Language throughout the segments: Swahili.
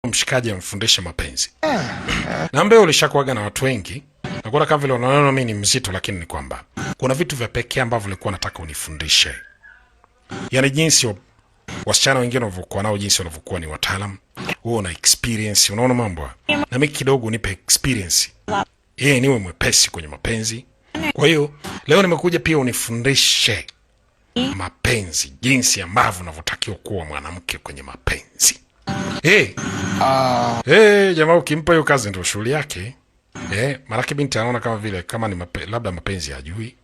mshikaji amfundishe mapenzi. Na ambaye ulishakuaga na watu wengi, na kuna kama vile unaona mimi ni mzito, lakini ni kwamba kuna vitu vya pekee ambavyo nilikuwa nataka unifundishe. Yaani jinsi wasichana wengine wanavyokuwa nao, jinsi wanavyokuwa ni wataalamu. Wewe una experience, unaona mambo. Na mimi kidogo nipe experience. Niwe mwepesi kwenye mapenzi. Kwa hiyo leo nimekuja pia unifundishe mapenzi, jinsi ambavyo unavyotakiwa kuwa mwanamke kwenye mapenzi. Jamaa ukimpa hiyo kazi ndio shughuli yake. Maraki binti anaona kama vile kama ni labda mapenzi hajui.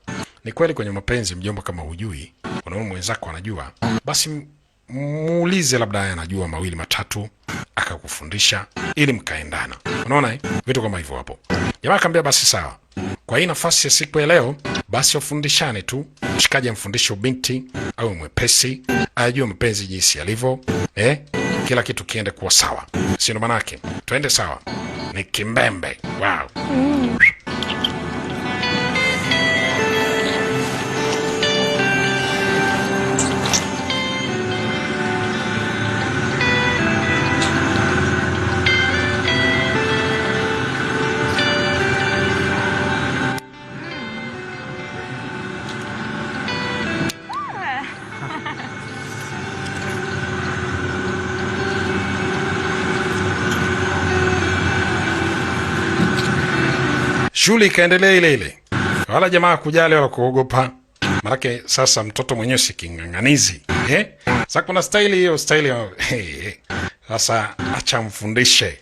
Ni kweli kwenye mapenzi mjomba, kama hujui, unaona mwenzako anajua, basi muulize, labda yeye anajua mawili matatu akakufundisha ili mkaendana. Unaona vitu kama hivyo hapo. Jamaa akamwambia basi sawa. Kwa hii nafasi ya siku ya leo, basi wafundishane tu. Mshikaji amfundishe binti au mwepesi, ajue mapenzi jinsi yalivyo. Kila kitu kiende kuwa sawa. Si ndo manake? Twende sawa. Ni kimbembe. Wow. Shule ikaendelea ile ile. Wala jamaa kujali wala kuogopa. Marake sasa mtoto mwenyewe si king'ang'anizi. Sasa kuna style hiyo. Sasa acha mfundishe.